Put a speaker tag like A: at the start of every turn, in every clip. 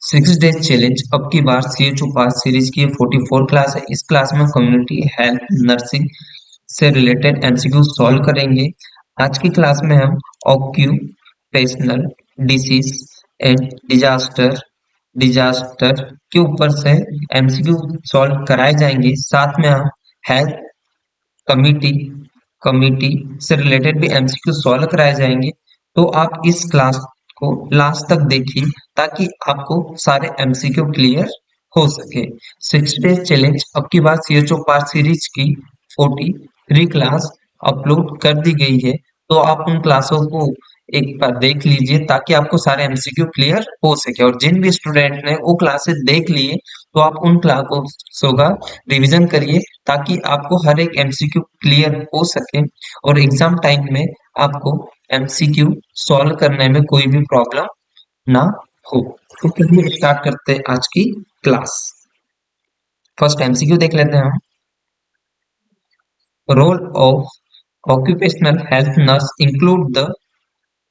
A: Six days challenge अब की बार CHO पास series की 44 क्लास है। इस क्लास में कम्युनिटी हेल्थ नर्सिंग से रिलेटेड MCQ सॉल्व करेंगे। आज की क्लास में हम ऑक्यूपेशनल डिसीज एंड डिजास्टर के ऊपर से MCQ सॉल्व कराए जाएंगे। साथ में हम हेल्थ कमिटी कमिटी से रिलेटेड भी MCQ सॉल्व कराए जाएंगे। तो आप इस क्लास को लास्ट तक देखिए ताकि आपको सारे MCQ क्लियर हो सके। 6 डेज चैलेंज अब की बार CHO पार्ट सीरीज की 43 क्लास अपलोड कर दी गई है। तो आप उन क्लासों को एक बार देख लीजिए ताकि आपको सारे MCQ क्लियर हो सके। और जिन भी स्टूडेंट ने वो क्लासेस देख लिए तो आप उन क्लासों का रिवीजन करिए ताकि आपको हर एक MCQ क्लियर हो सके और एग्जाम टाइम में आपको MCQ सॉल्व करने में कोई भी प्रॉब्लम ना हो। तो चलिए स्टार्ट करते हैं आज की क्लास। फर्स्ट MCQ देख लेते हैं हम। Role of occupational health nurse include the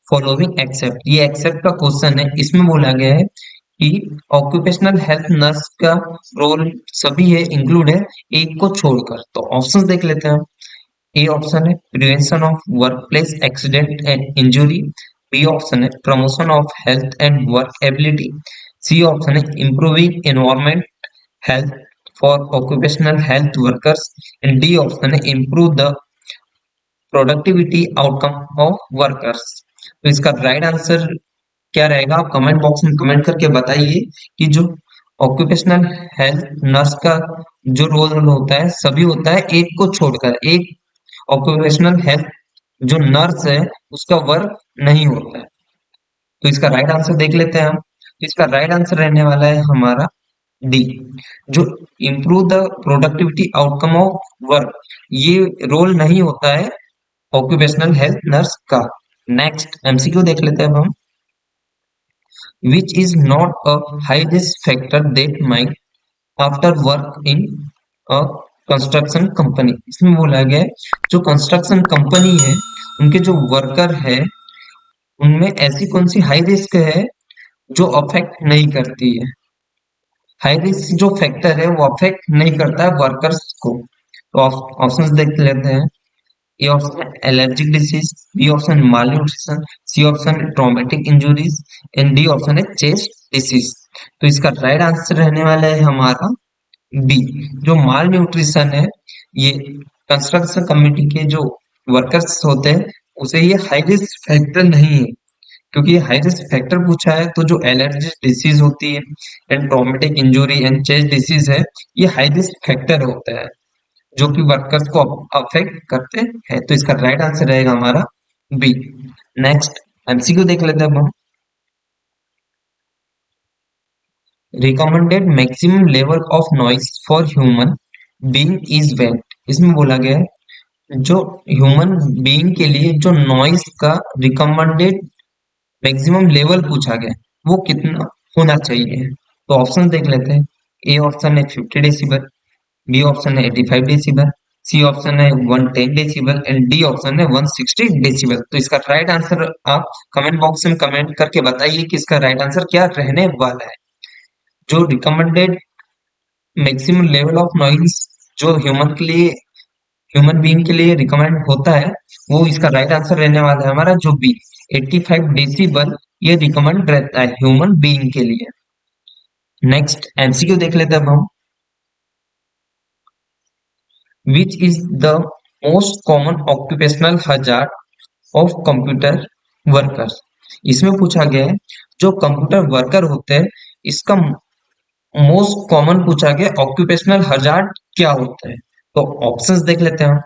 A: following except. ये एक्सेप्ट का क्वेश्चन है। इसमें बोला गया है कि ऑक्यूपेशनल हेल्थ नर्स का रोल सभी है, इंक्लूड है, एक को छोड़कर। तो ऑप्शंस देख लेते हैं हम। ए ऑप्शन है prevention of workplace accident and injury. B option है promotion of health and work ability. C option है improving environment health for occupational health workers. And D option है improve the productivity outcome of workers. तो इसका right answer क्या रहेगा आप comment box में comment करके बताइए कि जो ऑक्यूपेशनल हेल्थ नर्स का जो रोल होता है सभी होता है, एक को छोड़कर। एक ऑक्यूपेशनल हेल्थ जो नर्स है उसका वर्क नहीं होता है। तो इसका राइट आंसर देख लेते हैं हम। तो इसका राइट आंसर रहने वाला है हमारा डी, जो improve the productivity outcome of work. ये रोल नहीं होता है ऑक्यूपेशनल हेल्थ नर्स का। नेक्स्ट MCQ देख लेते हैं अब हम। Which is not a high risk factor that might after work in a construction company. इसमें बोला गया है जो कंस्ट्रक्शन कंपनी है उनके जो वर्कर है उनमें ऐसी कौन सी हाई रिस्क है जो अफेक्ट नहीं करती है। हाई रिस्क जो फैक्टर है वो अफेक्ट नहीं करता है वर्कर्स को। तो ऑप्शंस देख लेते हैं। ए ऑप्शन है एलर्जिक डिसीज, बी ऑप्शन माल न्यूट्रिशन, सी ऑप्शन है traumatic injuries and D option है चेस्ट डिसीज। तो इसका राइट आंसर रहने वाला है हमारा बी, जो माल न्यूट्रिशन है। ये कंस्ट्रक्शन कम्युनिटी के जो वर्कर्स होते हैं उसे ये हाई रिस्क फैक्टर नहीं है, क्योंकि ये हाई रिस्क फैक्टर पूछा है। तो जो एलर्जी डिसीज होती है and traumatic injury and chest disease है ये हाई रिस्क फैक्टर होता है जो कि वर्कर्स को अफेक्ट करते हैं। तो इसका राइट आंसर रहेगा हमारा बी। नेक्स्ट MCQ देख लेते हैं अब हम। Recommended maximum level of noise for human being is when. इसमें बोला गया है जो ह्यूमन बीइंग के लिए जो नॉइस का रिकमेंडेड मैक्सिमम लेवल पूछा गया है वो कितना होना चाहिए। तो ऑप्शन देख लेते हैं। ए ऑप्शन है 50 डेसिबल, बी ऑप्शन है 85 डेसिबल, सी ऑप्शन है 110 डेसिबल एंड डी ऑप्शन है 160 डेसिबल। तो इसका राइट आंसर आप कमेंट बॉक्स में कमेंट करके बताइए कि इसका राइट आंसर क्या रहने वाला है। जो recommended maximum level of noise जो ह्यूमन बीइंग के लिए रिकमेंड होता है वो इसका राइट आंसर रहने वाला है हमारा जो बी 85 डेसिबल। ये रिकमेंड रहता है ह्यूमन बीइंग के लिए। नेक्स्ट MCQ देख लेते हैं अब हम। Which is the most common occupational hazard of computer workers. इसमें पूछा गया है जो कंप्यूटर वर्कर होते हैं इसका मोस्ट कॉमन पूछा गया ऑक्यूपेशनल हजार्ड क्या होता है। तो ऑप्शंस देख लेते हैं हम।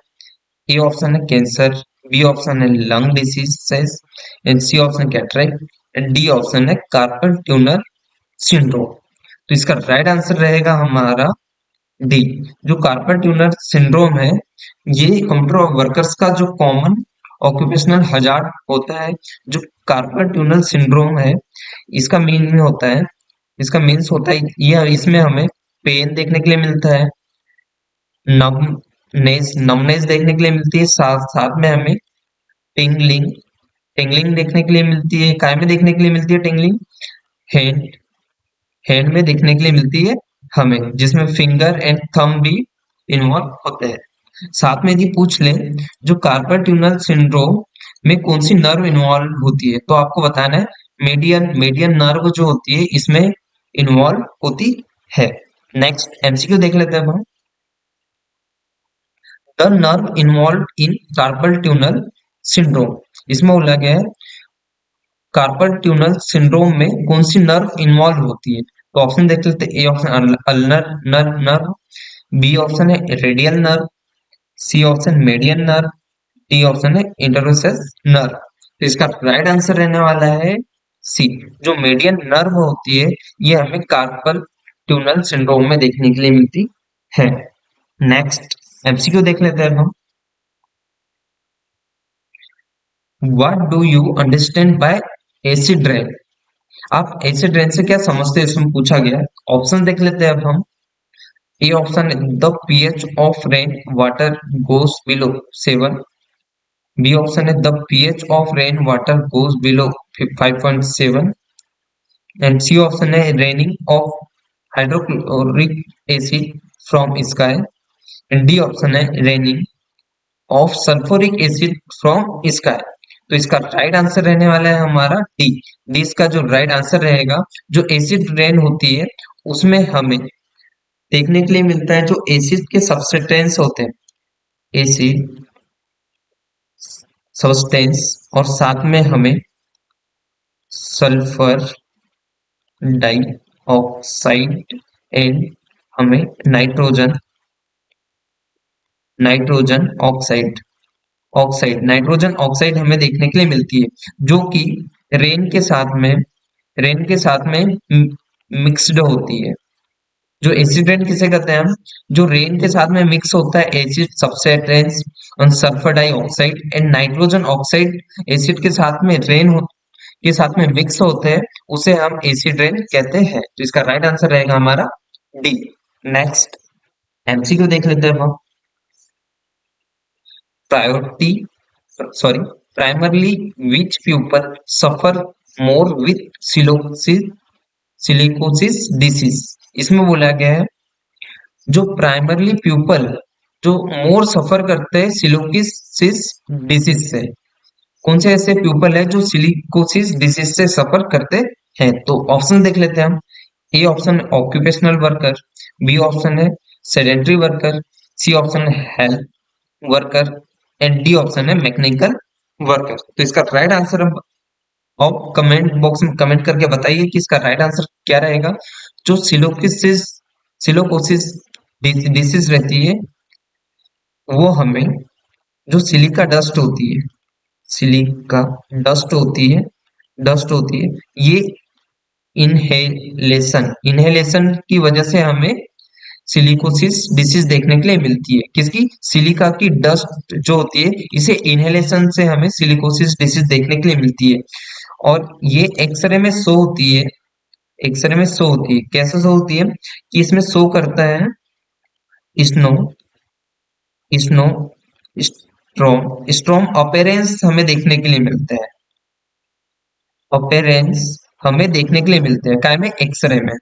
A: ए ऑप्शन है कैंसर, बी ऑप्शन है lung diseases and C option cataract and D option है कार्पल ट्यूनर सिंड्रोम। तो इसका राइट आंसर रहेगा हमारा डी, जो कार्पल ट्यूनर सिंड्रोम है। ये कंप्यूटर वर्कर्स का जो कॉमन ऑक्यूपेशनल हजार्ड होता है। जो कार्पल ट्यूनर सिंड्रोम है इसका मीनिंग होता है, इसका मीन्स होता है ये इसमें हमें पेन देखने के लिए मिलता है, नमनेस देखने के लिए मिलती है, साथ साथ में हमें टिंगलिंग टिंगलिंग देखने के लिए मिलती है। काय में देखने के लिए मिलती है टिंगलिंग? हैंड हैंड में देखने के लिए मिलती है हमें, जिसमें फिंगर एंड थंब भी इन्वॉल्व होते हैं। साथ में यदि पूछ ले जो कार्पल ट्यूनल सिंड्रोम में कौन सी नर्व इन्वॉल्व होती है, तो आपको बताना है मीडियन मीडियन नर्व जो होती है इसमें इन्वॉल्व होती है। नेक्स्ट एमसीक्यू देख लेते हैं अब हम। The nerve involve in carpal tunnel syndrome, इसमें बोला गया है कार्पल ट्यूनल सिंड्रोम में कौन सी नर्व इन्वॉल्व होती है, तो ऑप्शन देख लेते हैं। A option ulnar nerve nerve, B option है radial nerve, C option median nerve, D option है इंटरोसेस नर्व। तो इसका राइट आंसर रहने वाला है सी, जो मीडियन नर्व होती है ये हमें कार्पल ट्यूनल सिंड्रोम में देखने के लिए मिलती है। नेक्स्ट एमसीक्यू देख लेते हैं हम। What do you understand by acid rain, आप एसिड रेन से क्या समझते हैं इसमें पूछा गया है। ऑप्शन देख लेते हैं अब हम। ए ऑप्शन है the pH of rain water goes below 7, B option है the pH of rain water goes below 5.7, and C option है raining of hydrochloric acid from sky, and D option है raining of sulphuric acid from sky. तो इसका right answer रहने वाला है हमारा D. D इसका जो राइट आंसर रहेगा, जो एसिड रेन होती है उसमें हमें देखने के लिए मिलता है जो एसिड के सब्सटेंस होते हैं, एसिड सब्सटेंस, और साथ में हमें सल्फर डाइऑक्साइड एंड हमें nitrogen nitrogen oxide oxide nitrogen oxide हमें देखने के लिए मिलती है, जो कि रेन के साथ में रेन के साथ में मिक्स्ड होती है। जो एसिड रेन किसे कहते हैं हम, जो रेन के साथ में मिक्स होता है एसिड सब्सटेंस और sulphur dioxide and nitrogen oxide acid के साथ में के साथ में मिक्स होते हैं, उसे हम एसिड रेन कहते हैं। तो इसका राइट आंसर रहेगा हमारा डी। नेक्स्ट एमसीक्यू देख लेते हैं हम। Priority sorry primarily which people suffer more with silicosis disease, इसमें बोला गया है जो प्राइमरली पीपल जो मोर सफर करते हैं सिलिकोसिस डिसीज से, कौन से ऐसे पीपल है जो सिलिकोसिस डिसीज से सफर करते हैं। तो ऑप्शन देख लेते हैं हम। ए ऑप्शन है ऑक्यूपेशनल वर्कर, बी ऑप्शन है सेडेंटरी वर्कर, सी ऑप्शन है health worker, and D option है मैकेनिकल वर्कर। तो इसका राइट आंसर आप कमेंट बॉक्स में कमेंट करके बताइए कि इसका राइट आंसर क्या रहेगा। जो सिलोकोसिस डिसीज रहती है वो हमें जो सिलिका डस्ट होती है, सिलिका डस्ट होती है ये इनहेलेशन की वजह से हमें सिलिकोसिस डिसीज देखने के लिए मिलती है। किसकी, सिलिका की डस्ट जो होती है, इसे इनहेलेशन से हमें सिलिकोसिस डिसीज देखने के लिए मिलती है। और ये एक्सरे में शो होती है, एक्सरे में शो होती है, कैसे शो होती है कि इसमें शो करता है स्नो स्नो स्ट्रोम स्ट्रोम अपीयरेंस हमें देखने के लिए मिलता है, अपीयरेंस हमें देखने के लिए मिलते हैं क्या में, एक्सरे में।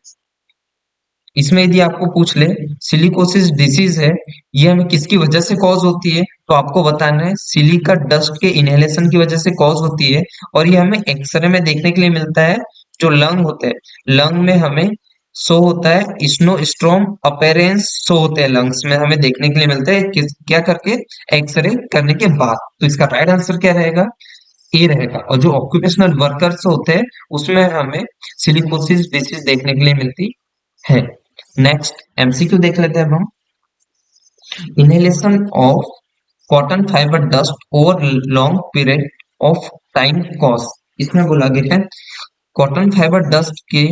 A: इसमें यदि आपको पूछ ले सिलिकोसिस डिसीज है ये हमें किसकी वजह से कॉज होती है, तो आपको बताना है सिलिका डस्ट के इनहेलेशन की वजह से कॉज होती है, और ये हमें एक्सरे में देखने के लिए मिलता है। जो लंग होते हैं, लंग में हमें शो होता है स्नो स्ट्रोम अपीयरेंस शो होते हैं, लंग्स में हमें देखने के लिए मिलते हैं क्या करके, एक्सरे करने के बाद। तो इसका राइट आंसर क्या रहेगा, ए रहेगा। और जो ऑक्यूपेशनल वर्कर्स होते हैं उसमें हमें सिलिकोसिस डिसीज देखने के लिए मिलती है। नेक्स्ट एमसीक्यू देख लेते हैं अब हम। Inhalation of cotton fibre dust over long period of time cause, इसमें बोला गया है कॉटन फाइबर डस्ट के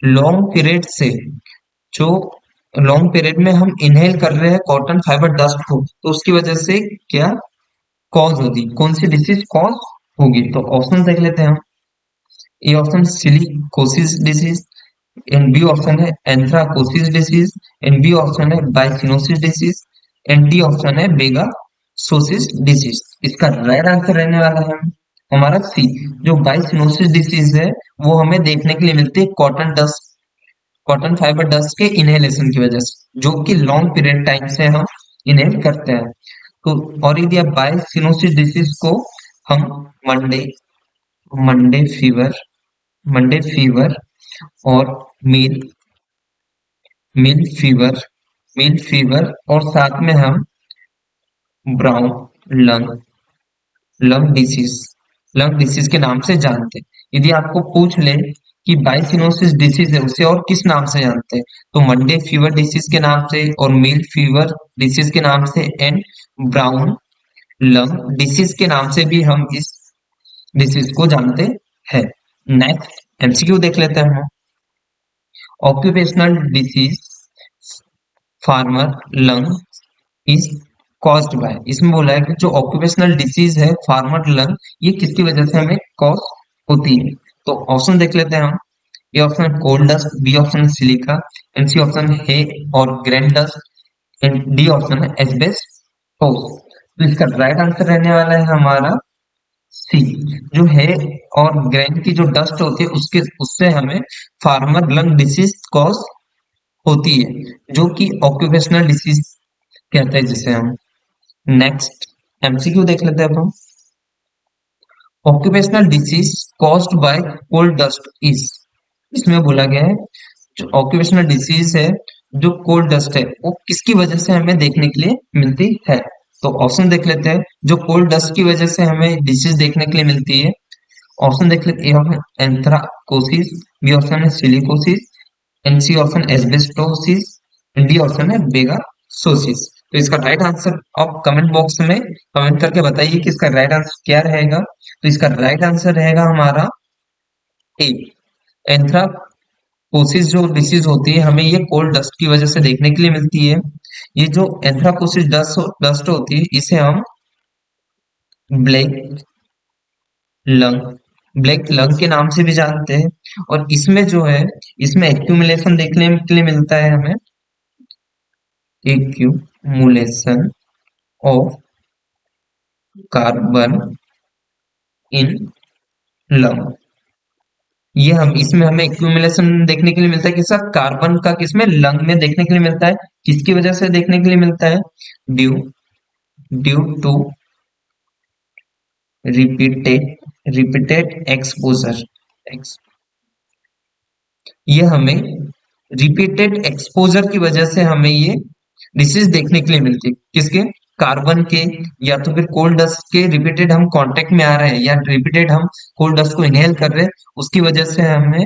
A: लॉन्ग पीरियड से, जो लॉन्ग पीरियड में हम इनहेल कर रहे हैं कॉटन फाइबर डस्ट को, तो उसकी वजह से क्या कॉज होगी, कौन सी डिसीज कॉज होगी। तो ऑप्शन देख लेते हैं हम। A option silicosis disease, and B option है anthracosis disease, and B option है byssinosis disease, and D option है बेगासोसिस डिसीज। इसका राइट आंसर रहने वाला है हमारा सी, जो बाइसिनोसिस डिसीज है वो हमें देखने के लिए मिलती है cotton dust cotton fibre dust के इनहेलेशन की वजह से, जो कि लॉन्ग पीरियड टाइम से हम इनहेल करते हैं। तो और यदि आप बायसिनोसिस डिसीज को हम Monday Monday fever Monday fever और मील मील फीवर मील फीवर और साथ में हम ब्राउन लंग लंग डिसीज के नाम से जानते हैं। यदि आपको पूछ ले कि बाइसिनोसिस डिसीज है उसे और किस नाम से जानते हैं, तो मंडे फीवर डिसीज के नाम से और मील फीवर डिसीज के नाम से एंड ब्राउन लंग डिसीज के नाम से भी हम इस डिसीज को जानते हैं। नेक्स्ट एमसीक्यू देख लेते हैं हम। Occupational disease farmer lung is caused by, इसमें बोला है कि जो ऑक्यूपेशनल डिसीज है फार्मर लंग, ये किसकी वजह से हमें कॉज होती है। तो ऑप्शन देख लेते हैं हम। ए ऑप्शन है कोल डस्ट, बी ऑप्शन है सिलिका, एंड सी ऑप्शन है हे और grain dust, and D option है एस्बेस्टोस। तो इसका राइट आंसर रहने वाला है हमारा सी, जो है और ग्रेन की जो डस्ट होती है उसके उससे हमें फार्मर लंग डिसीज कॉज होती है, जो कि ऑक्यूपेशनल डिसीज कहते हैं जिसे हम। नेक्स्ट एमसीक्यू देख लेते हैं अब हम। Occupational disease caused by coal dust is, इसमें बोला गया है जो ऑक्यूपेशनल डिसीज है, जो कोल डस्ट है, वो किसकी वजह से हमें देखने के लिए मिलती है। तो ऑप्शन देख लेते हैं। जो कोल डस्ट की वजह से हमें डिसीज देखने के लिए मिलती है, ऑप्शन देख लेते हैं। एंथ्राकोसिस, बी ऑप्शन है silicosis, and C option asbestosis, D option है बेगासोसिस। तो इसका राइट आंसर आप कमेंट बॉक्स में कमेंट करके बताइए कि इसका राइट आंसर क्या रहेगा। तो इसका राइट आंसर रहेगा हमारा ए, एंथ्राकोसिस। जो डिसीज होती है हमें ये कोल्ड डस्ट की वजह से देखने के लिए मिलती है। ये जो एंथ्राकोसिस डस्ट होती है इसे हम ब्लैक लंग ब्लैक लंग के नाम से भी जानते हैं। और इसमें जो है, इसमें एक्यूमुलेशन देखने के लिए मिलता है हमें, accumulation of carbon in lung. ये हम इसमें हमें एक्यूमुलेशन देखने के लिए मिलता है कि सर कार्बन का किसमें लंग में देखने के लिए मिलता है। किसकी वजह से देखने के लिए मिलता है, due due to repeated exposure. ये हमें रिपीटेड एक्सपोजर की वजह से हमें ये डिसीज देखने के लिए मिलती है। किसके, कार्बन के, या तो फिर कोल्ड डस्ट के रिपीटेड हम कांटेक्ट में आ रहे हैं, या रिपीटेड हम कोल्ड डस्ट को इनहेल कर रहे हैं, उसकी वजह से हमें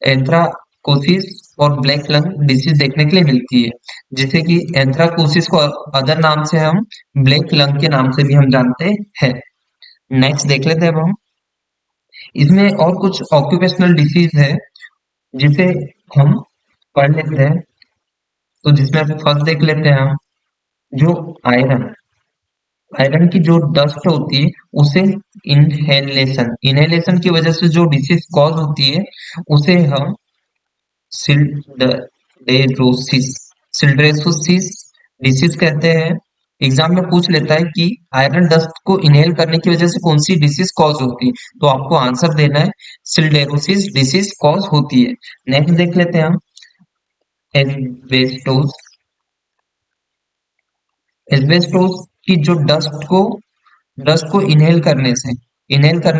A: एंथ्राकोसिस और ब्लैक लंग डिसीज देखने के लिए मिलती है। जैसे कि एंथ्राकोसिस को अदर नाम से हम ब्लैक लंग के नाम से भी हम जानते हैं। नेक्स्ट देख लेते हैं अब हम। इसमें और कुछ ऑक्यूपेशनल डिसीज है जिसे हम पढ़ लेते हैं। तो जिसमें फर्स्ट देख लेते हैं हम, जो आयरन आयरन की जो डस्ट होती है उसे इनहेलेशन की वजह से जो डिसीज कॉज होती है उसे हम सिल्डेरोसिस सिल्ड्रेसोसिस डिसीज कहते हैं। एग्जाम में पूछ लेता है कि आयरन डस्ट को इनहेल करने की वजह से कौन सी डिसीज कॉज होती है, तो आपको आंसर देना है सिल्डेरोसिस डिसीज कॉज होती है। नेक्स्ट देख लेते हैं हम। एस्बेस्टोस एस्बेस्टोस की जो डस्ट को इनहेल करने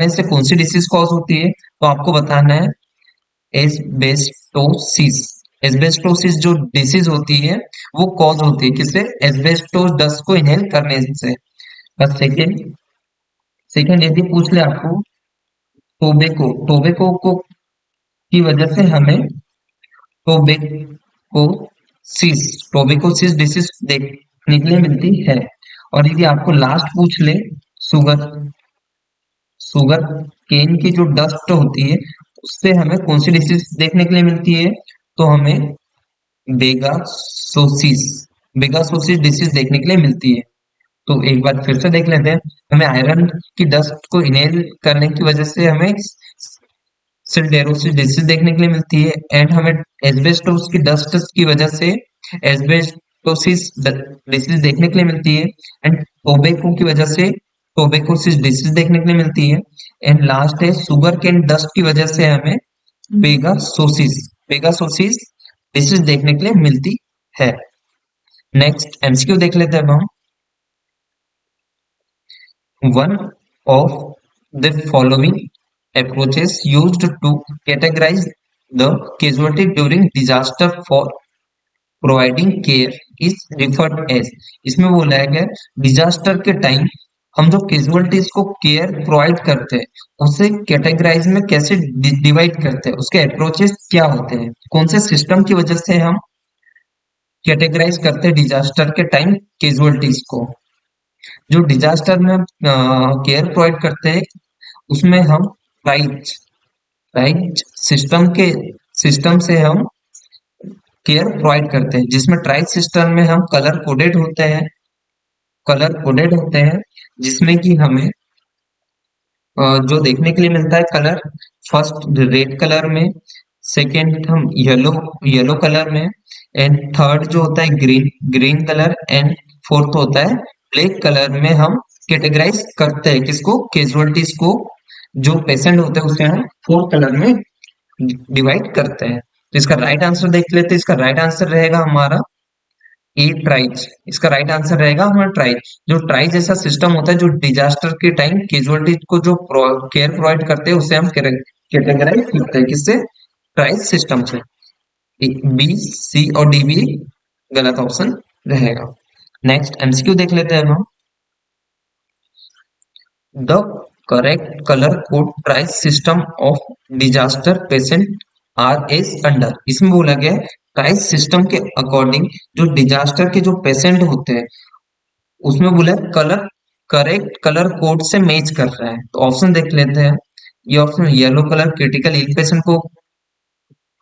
A: से कौन सी डिसीज कॉज होती है, तो आपको बताना है एस्बेस्टोसिस। एस्बेस्टोसिस जो डिसीज होती है वो कॉज होती है किससे, एस्बेस्टोस डस्ट को इनहेल करने से। बस सेकेंड सेकेंड यदि पूछ ले आपको टोबेको को की वजह से हमें टोबेकोसिस टोबेकोसिस डिसीज देखने के लिए मिलती है। और यदि आपको लास्ट पूछ ले, शुगर शुगर केन की जो डस्ट होती है उससे हमें कौन सी डिसीज देखने के लिए मिलती है, तो हमें बेगासोसिस बेगासोसिस डिसीज देखने के लिए मिलती है। तो एक बार फिर से देख लेते हैं। हमें आयरन की डस्ट को इनहेल करने की वजह से हमें सिल्डेरोसिस डिसीज देखने के लिए मिलती है, एंड हमें एस्बेस्टोस की डस्ट की वजह से एस्बेस्टोसिस डिसीज देखने के लिए मिलती है, एंड टोबैको की वजह से टोबैकोसिस डिसीज देखने के लिए मिलती है, एंड लास्ट है शुगर केन डस्ट की वजह से हमें बेगासोसिस बेगासोसिस डिसीज देखने के लिए मिलती है। नेक्स्ट एमसीक्यू देख लेते हैं अब हम। One of the following approaches used to categorize the casualty during disaster for providing care is referred as। इसमें बोला है कि डिजास्टर के टाइम हम जो कैजुअलिटीज को केयर प्रोवाइड करते हैं उसे कैटेगराइज में कैसे डिवाइड करते हैं, उसके अप्रोचेस क्या होते हैं, कौन से सिस्टम की वजह से हम कैटेगराइज करते हैं डिजास्टर के टाइम कैजुअलिटीज को। जो डिजास्टर में केयर प्रोवाइड करते हैं उसमें हम राइट राइट सिस्टम से हम केयर प्रोवाइड करते हैं, जिसमें ट्राइज सिस्टम में हम कलर कोडेड होते हैं जिसमें कि हमें जो देखने के लिए मिलता है कलर, फर्स्ट रेड कलर में, सेकेंड हम येलो येलो कलर में, एंड थर्ड जो होता है green green colour, and fourth होता है ब्लैक कलर में। हम कैटेगराइज करते हैं किसको, कैजुअलिटीज को, जो पेशेंट होते हैं उसे हम फोर कलर में डिवाइड करते हैं। तो इसका राइट आंसर देख लेते हैं। इसका राइट आंसर रहेगा हमारा ए ट्राइज। इसका राइट आंसर रहेगा हमारा ट्राइज। जो ट्राइज ऐसा सिस्टम होता है जो डिजास्टर के टाइम कैजुअलिटी को जो केयर प्रोवाइड करते हैं उसे हम कैटेगराइज करते हैं किससे, ट्राइज सिस्टम से। बी सी और डी भी गलत ऑप्शन रहेगा। नेक्स्ट एमसीक्यू देख लेते हैं हम। The correct colour code triage system of disaster patient are as under. इसमें बोला गया है ट्राइज सिस्टम के अकॉर्डिंग जो डिजास्टर के जो पेशेंट होते हैं उसमें बोला है कलर करेक्ट कलर कोड से मैच कर रहा है। तो ऑप्शन देख लेते हैं। ये option yellow colour critical ill patient को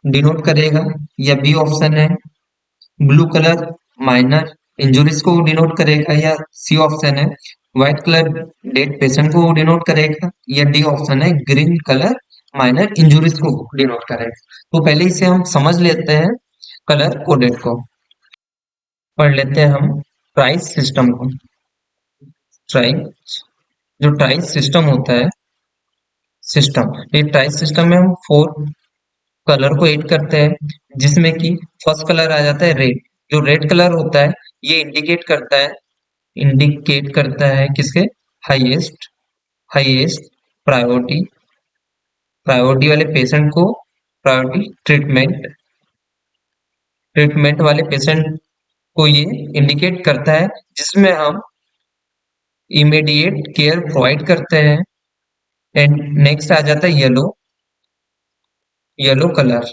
A: डिनोट करेगा, या बी ऑप्शन है ब्लू कलर माइनर इंजुरीज को डिनोट करेगा, या सी ऑप्शन है व्हाइट कलर डेड पेशेंट को डिनोट करेगा, या डी ऑप्शन है ग्रीन कलर माइनर इंजुरीज को डिनोट करेगा। तो पहले इसे हम समझ लेते हैं कलर कोडेड को, पढ़ लेते हैं हम ट्राइज सिस्टम को। ट्राइज जो ट्राइज सिस्टम होता है, ये ट्राइज सिस्टम में हम फोर कलर को ऐड करते हैं, जिसमें कि फर्स्ट कलर आ जाता है रेड। जो रेड कलर होता है ये इंडिकेट करता है किसके, हाईएस्ट हाईएस्ट प्रायोरिटी प्रायोरिटी वाले पेशेंट को, प्रायोरिटी ट्रीटमेंट वाले पेशेंट को ये इंडिकेट करता है, जिसमें हम इमीडिएट केयर प्रोवाइड करते हैं। एंड नेक्स्ट आ जाता है येलो कलर।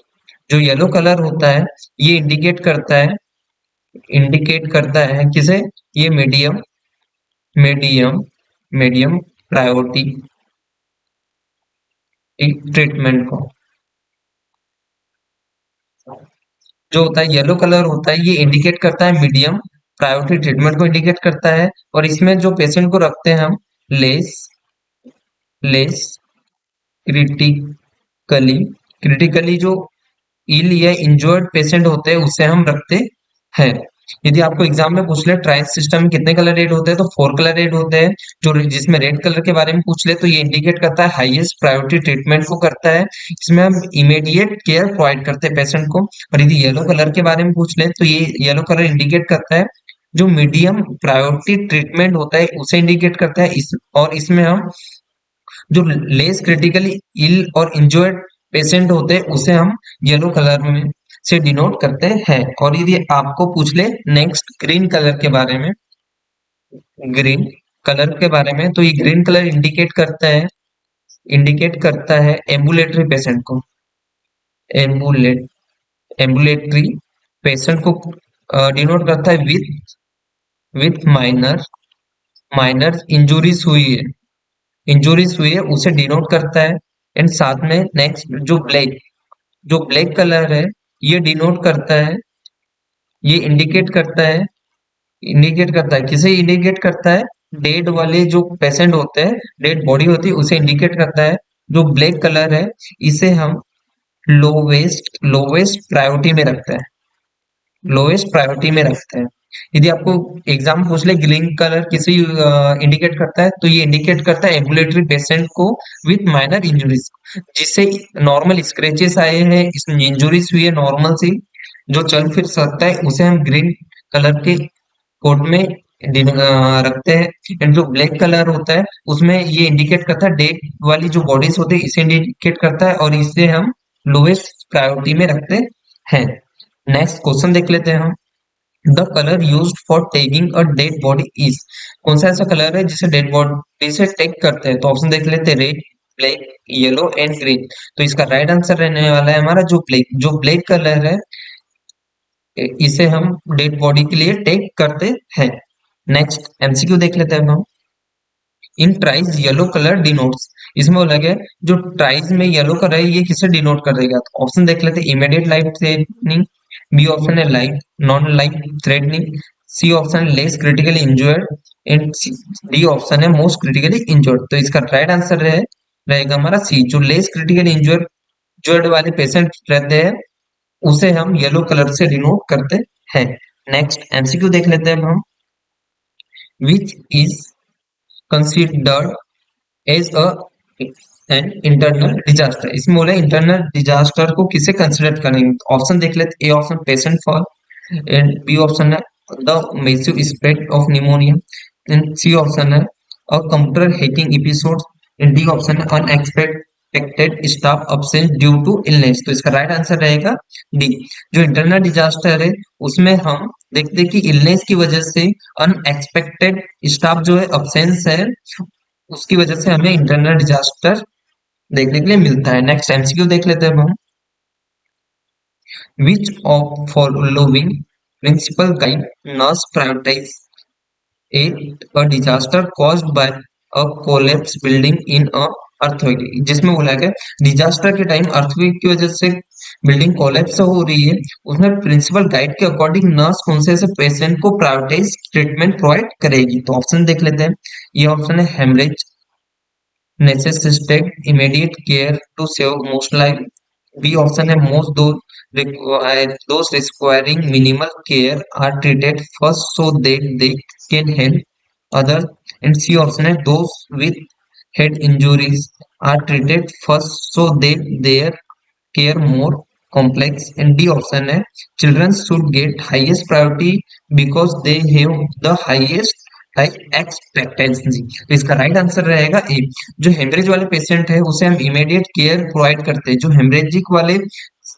A: जो येलो कलर होता है ये इंडिकेट करता है किसे, ये मीडियम मीडियम प्रायोरिटी ट्रीटमेंट को। जो होता है येलो कलर होता है ये इंडिकेट करता है मीडियम प्रायोरिटी ट्रीटमेंट को इंडिकेट करता है, और इसमें जो पेशेंट को रखते हैं हम लेस लेस क्रिटिकली क्रिटिकली जो इल या इंजर्ड पेशेंट होते हैं उसे हम रखते हैं। यदि आपको एग्जाम में पूछ ले ट्राइज सिस्टम में कितने कलर रेड होते हैं, तो फोर कलर रेड होते हैं। जो जिसमें रेड कलर के बारे में पूछ ले तो ये इंडिकेट करता है हाईएस्ट प्रायोरिटी ट्रीटमेंट को करता है, इसमें हम इमीडिएट केयर प्रोवाइड करते हैं पेशेंट को। और यदि येलो कलर के बारे में पूछ ले तो ये येलो कलर इंडिकेट करता है जो मीडियम प्रायोरिटी ट्रीटमेंट होता है उसे इंडिकेट करता है। और इसमें हम जो लेस क्रिटिकली इल और इंजर्ड पेशेंट होते हैं उसे हम येलो कलर में से डिनोट करते हैं। और यदि आपको पूछ ले नेक्स्ट ग्रीन कलर के बारे में, तो ये ग्रीन कलर इंडिकेट करता है एम्बुलेटरी पेशेंट को, एम्बुलेट एम्बुलेटरी पेशेंट को डिनोट करता है विथ माइनर माइनर इंजुरीज हुई है उसे डिनोट करता है। एंड साथ में नेक्स्ट जो ब्लैक कलर है ये डिनोट करता है, ये इंडिकेट करता है किसे इंडिकेट करता है, डेड वाले जो पेशेंट होते हैं, डेड बॉडी होती है उसे इंडिकेट करता है। जो ब्लैक कलर है इसे हम लोवेस्ट प्रायोरिटी में रखते हैं, यदि आपको एग्जाम पूछ ले ग्रीन कलर किसे इंडिकेट करता है, तो ये इंडिकेट करता है एम्बुलेटरी पेशेंट को विथ माइनर इंजुरीज, जिससे नॉर्मल स्क्रैचेस आए हैं, इसमें इंजुरीज हुई है नॉर्मल सी, जो चल फिर सकता है उसे हम ग्रीन कलर के कोड में रखते हैं। एंड जो ब्लैक कलर होता है उसमें ये इंडिकेट करता है डेट वाली जो बॉडीज होती है, इसे इंडिकेट करता है और इसे हम लोएस्ट प्रायोरिटी में रखते हैं। नेक्स्ट क्वेश्चन देख लेते हैं हम। The colour used for tagging a dead body is, कौन सा ऐसा कलर है जिसे डेड बॉडी से टैग करते हैं? तो ऑप्शन देख लेते हैं, red, black, yellow and green. तो इसका राइट आंसर रहने वाला है हमारा जो ब्लैक कलर है, इसे हम डेड बॉडी के लिए टैग करते हैं। नेक्स्ट एमसीक्यू देख लेते हैं हम। इन ट्राइज येलो कलर डिनोट्स, इसमें बोला गया है, जो ट्राइज में येलो कलर है ये किसे डिनोट करेगा? तो ऑप्शन देख लेते हैं, immediate life threatening, B option है life non life threatening, C option है less critically injured and D option है मोस्ट क्रिटिकली इंजर्ड। तो इसका राइट आंसर रहेगा हमारा सी, जो लेस क्रिटिकली इंजर्ड वाले पेशेंट रहते हैं उसे हम येलो कलर से डिनोट करते हैं। नेक्स्ट एमसीक्यू देख लेते हैं हम। Which is considered as a an internal disaster, इसमें बोला इंटरनल डिजास्टर को किसे कंसिडर करेंगे? ऑप्शन देख लेते, A option patient fall and B option है the massive spread of pneumonia and C option है a computer hacking episode and D option है unexpected staff absence due to illness. तो इसका राइट आंसर रहेगा D. जो internal disaster है उसमें हम देखते हैं कि इलनेस की वजह से अनएक्सपेक्टेड स्टाफ जो है अब्सेंस है, उसकी वजह से हमें इंटरनल डिजास्टर देखने के लिए मिलता है। नेक्स्ट एमसीक्यू देख लेते हैं अब हम। Which of following principle guide nurse prioritise a disaster caused by a collapse building in a earthquake, जिसमें बोला गया डिजास्टर के टाइम अर्थक्वेक की वजह से बिल्डिंग कोलैप्स हो रही है, उसमें प्रिंसिपल गाइड के अकॉर्डिंग नर्स कौन से ऐसे पेशेंट को प्रायोरिटाइज ट्रीटमेंट प्रोवाइड करेगी? तो ऑप्शन देख लेते हैं। ये ऑप्शन है haemorrhage necessitate immediate care to save most life. B option है most those requiring minimal care are treated first so that they can help others. And C option है those with head injuries are treated first so that their care more complex. And D option है children should get highest priority because they have the highest life expectancy. तो इसका right answer रहेगा ए। जो haemorrhage वाले patient है उसे हम immediate care provide करते हैं, जो हेमरेजिक वाले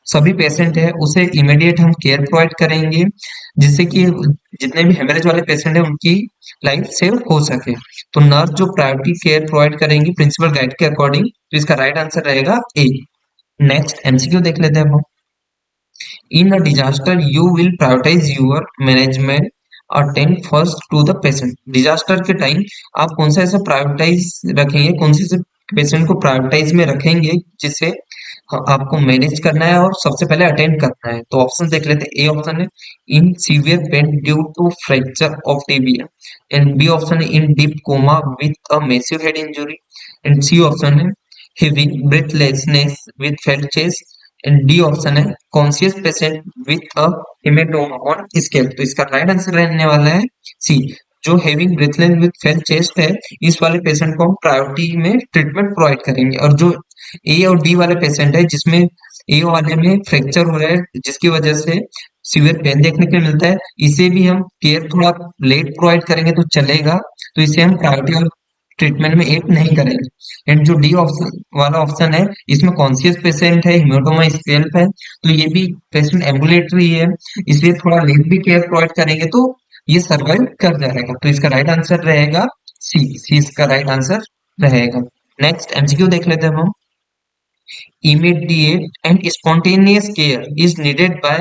A: सभी पेशेंट है उसे इमीडिएट हम केयर प्रोवाइड करेंगे, जिससे कि जितने भी हेमरेज वाले पेशेंट है उनकी लाइफ सेव हो सके। तो नर्स जो प्रायोरिटी केयर प्रोवाइड करेंगी प्रिंसिपल गाइड के अकॉर्डिंग, तो इसका राइट आंसर रहेगा ए। नेक्स्ट एमसीक्यू देख लेते हैं हम। In a disaster you will prioritise your management attend first to the patient, disaster के टाइम आप कौन सा ऐसा प्रायोरिटाइज रखेंगे, कौन से पेशेंट को प्रायोरिटाइज में रखेंगे जिससे आपको मैनेज करना है और सबसे पहले अटेंड करना है? तो ऑप्शन देख लेते हैं। ए ऑप्शन है in severe pain due to fracture of tibia and B option है in deep coma with a massive head injury and C option है heavy breathlessness with flail chest and D option है conscious patient with a haematoma on scale. तो इसका right answer रहने वाला है C, जो having breathless with flail chest है इस वाले पेशेंट को हम प्रायोरिटी में ट्रीटमेंट प्रोवाइड करेंगे। और जो ए और डी वाले पेशेंट है जिसमें ए वाले में फ्रैक्चर हो रहा है जिसकी वजह से सीवियर पेन देखने को मिलता है, इसे भी हम केयर थोड़ा लेट प्रोवाइड करेंगे तो चलेगा, तो इसे हम प्रायोरिटी और ट्रीटमेंट में ऐड नहीं करेंगे। एंड जो डी ऑप्शन वाला ऑप्शन है इसमें कॉन्शियस पेशेंट है, हिमेटोमा स्केल्प है, तो ये भी पेशेंट एम्बुलेटरी है, इसलिए थोड़ा लेट भी केयर प्रोवाइड करेंगे तो ये सर्वाइव कर जाएगा। तो इसका राइट आंसर रहेगा सी, सी इसका राइट आंसर रहेगा। नेक्स्ट एमसीक्यू देख लेते हैं हम। Immediate and spontaneous care is needed by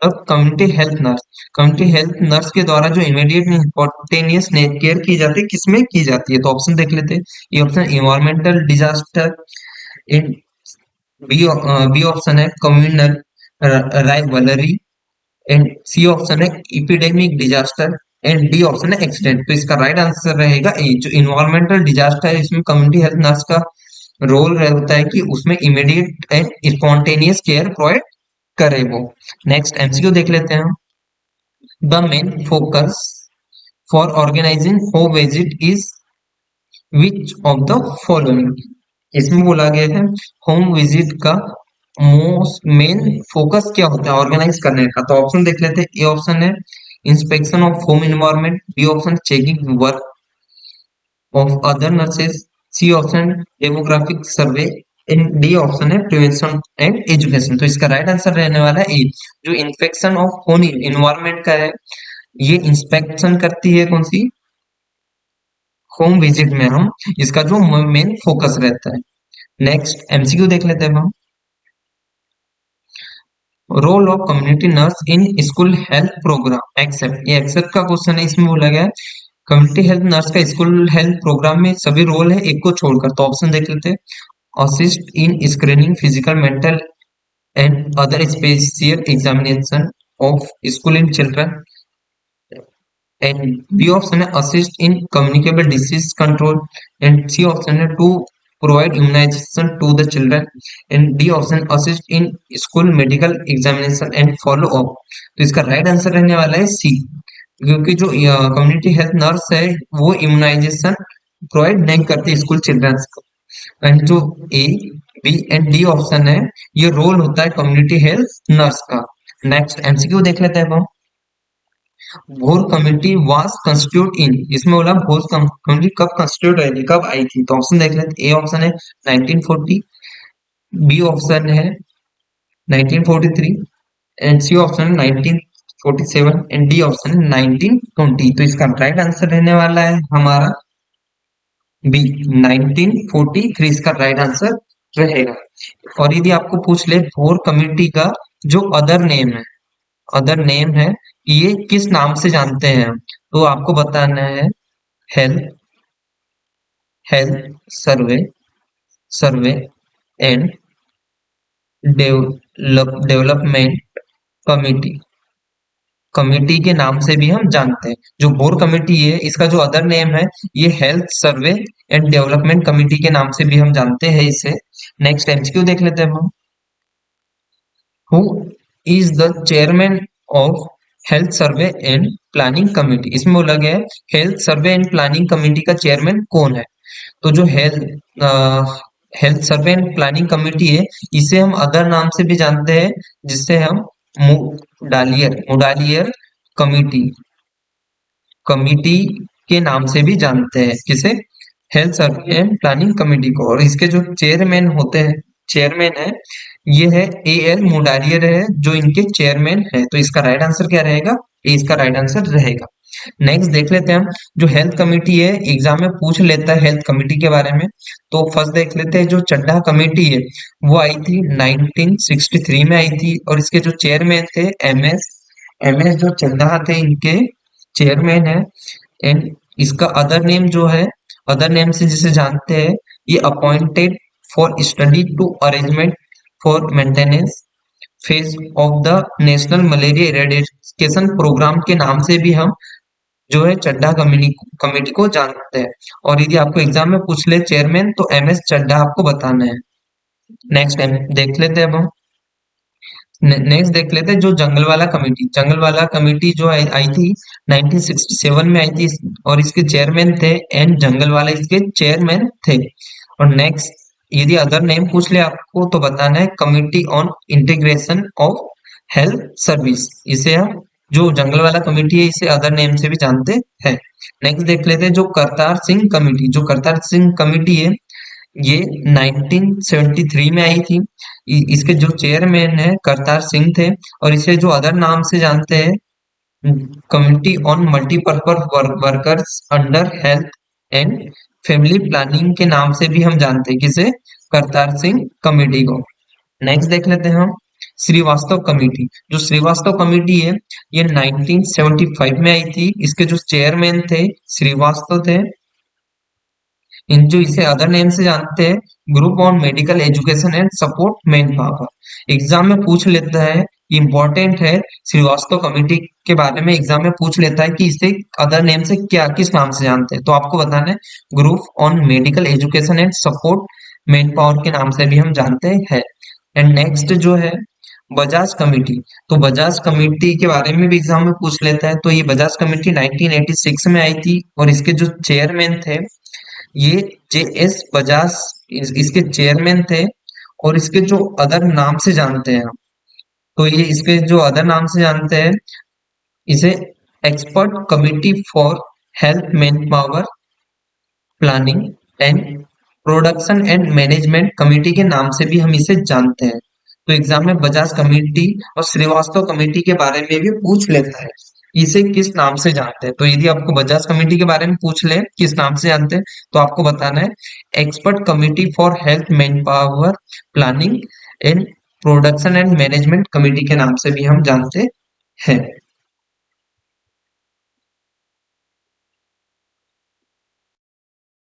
A: a community health nurse. community health nurse के द्वारा जो immediate and spontaneous केयर की जाती है किसमें की जाती है? तो ऑप्शन देख लेते हैं। ये ऑप्शन environmental disaster, इन बी ऑप्शन है communal rivalry and C option है epidemic disaster and D option है एक्सीडेंट। तो इसका राइट आंसर रहेगा ए, जो इन्वायरमेंटल डिजास्टर है इसमें कम्युनिटी हेल्थ नर्स का रोल होता है कि उसमें immediate and spontaneous care provide करे वो। नेक्स्ट एमसीक्यू देख लेते हैं। The main focus for organising home visit is which of the following, इसमें बोला गया है होम विजिट का मोस्ट मेन फोकस क्या होता है ऑर्गेनाइज करने का? तो ऑप्शन देख लेते हैं। ए ऑप्शन है inspection of home environment, B option checking work of other nurses, C option demographic survey and D option है प्रिवेंशन एंड एजुकेशन। तो इसका राइट आंसर रहने वाला है ए, जो इंस्पेक्शन ऑफ होम एनवायरनमेंट का है, ये इंस्पेक्शन करती है कौन सी? होम विजिट में हम, इसका जो मेन फोकस रहता है। नेक्स्ट एमसीक्यू देख लेते हैं हम। Role of community nurse in school health programme except, ये एक्सेप्ट का क्वेश्चन है, इसमें बोला गया है कम्युनिटी हेल्थ नर्स का स्कूल हेल्थ प्रोग्राम में सभी रोल है एक को छोड़कर। तो ऑप्शन देख लेते हैं। Assist in screening physical mental and other special examination of school in children, and B option है assist in communicable disease control, and C option है to provide immunization to the children, and D option assist in school medical examination and follow up। तो इसका right answer रहने वाला है सी, क्योंकि जो community health nurse है वो इम्यूनाइजेशन प्रोवाइड नहीं करती स्कूल चिल्ड्रंस को। एंड जो A B and D option है ये रोल होता है कम्युनिटी हेल्थ नर्स का। नेक्स्ट एमसीक्यू देख लेते हैं अब हम। भोर कमेटी वाज कंस्टिट्यूट इन, इसमें बोला भोर कमेटी कब कंस्टिट्यूट हुई थी, कब आई थी? तो ऑप्शन देख लेते। ए ऑप्शन है 1940, बी ऑप्शन है 1943, एंड सी ऑप्शन है 1947, एंड डी ऑप्शन है 1920। तो इसका राइट आंसर रहने वाला है हमारा बी 1943, इसका राइट आंसर रहेगा। और यदि आपको पूछ ले भोर कमेटी का जो अदर नेम है ये किस नाम से जानते हैं, तो आपको बताना है health health survey survey and development committee, committee के नाम से भी हम जानते हैं। जो बोर कमिटी है इसका जो अदर नेम है ये health survey and development committee के नाम से भी हम जानते हैं इसे। नेक्स्ट एमसीक्यू देख लेते हैं हम। Who is the chairman of health survey and planning committee, इसमें बोला गया है health survey and planning committee का चेयरमैन कौन है? तो जो health survey and planning committee है इसे हम अदर नाम से भी जानते हैं, जिससे हम मुडालियर कमेटी कमिटी के नाम से भी जानते हैं। किसे? Health survey and planning committee को। और इसके जो चेयरमैन है ये है ए एल मुडालियर है, जो इनके चेयरमैन है। तो इसका राइट आंसर क्या रहेगा? ए इसका राइट आंसर रहेगा। नेक्स्ट देख लेते हैं हम। जो हेल्थ कमिटी है एग्जाम में पूछ लेता है हेल्थ कमिटी के बारे में। तो फर्स्ट देख लेते हैं जो चड्ढा कमेटी है वो आई थी 1963 में आई थी, और इसके जो चेयरमैन थे एम एस जो चड्ढा थे इनके चेयरमैन है। एंड इसका अदर नेम जो है, अदर नेम से जिसे जानते हैं ये appointed for study to arrangement for maintenance phase of the national malaria eradication programme के नाम से भी हम जो है चड्ढा कमेटी को जानते हैं। और यदि आपको एग्जाम में पूछ ले चेयरमैन तो एम एस चड्ढा आपको बताना है। नेक्स्ट देख लेते हैं अब हम। नेक्स्ट देख लेते हैं जो जंगल वाला कमेटी जो आई थी 1967 में आई थी, और इसके चेयरमैन थे एन जंगल वाला इसके चेयरमैन थे। और नेक्स्ट यदि अदर नेम पूछ ले आपको तो बताना है committee on integration of health service, इसे हम जो जंगल वाला कमेटी है इसे अदर नेम से भी जानते हैं। नेक्स्ट देख लेते हैं जो करतार सिंह कमेटी, जो करतार सिंह कमेटी है ये 1973 में आई थी। इसके जो चेयरमैन है करतार सिंह थे, और इसे जो अदर नाम से जानते हैं committee on multipurpose workers under health and family planning के नाम से भी हम जानते हैं किसे? करतार सिंह कमेटी को। नेक्स्ट देख लेते हैं हम श्रीवास्तव कमेटी। जो श्रीवास्तव कमेटी है ये 1975 में आई थी, इसके जो चेयरमैन थे श्रीवास्तव थे। इन जो इसे अदर नेम से जानते हैं group on medical education and support man power. Exam में पूछ लेता है, इंपॉर्टेंट है, श्रीवास्तव कमेटी के बारे में एग्जाम में पूछ लेता है कि इसे अदर नेम से क्या किस नाम से जानते हैं, तो आपको बताना है group on medical education and support man power के नाम से भी हम जानते हैं। एंड नेक्स्ट जो है बजाज कमेटी, तो बजाज कमेटी के बारे में भी एग्जाम में पूछ लेता है। तो ये बजाज कमेटी 1986 में आई थी, और इसके जो चेयरमैन थे ये जे एस बजाज इसके चेयरमैन थे। और इसके जो अदर नाम से जानते हैं हम, तो ये इसके जो अदर नाम से जानते हैं, इसे expert committee for health man power planning and production and management committee के नाम से भी हम इसे जानते हैं। तो एग्जाम में बजाज कमेटी और श्रीवास्तव कमेटी के बारे में भी पूछ लेता है, इसे किस नाम से जानते हैं। तो यदि आपको बजाज कमेटी के बारे में पूछ ले किस नाम से जानते हैं, तो आपको बताना है expert committee for health man power planning and production and management committee के नाम से भी हम जानते हैं।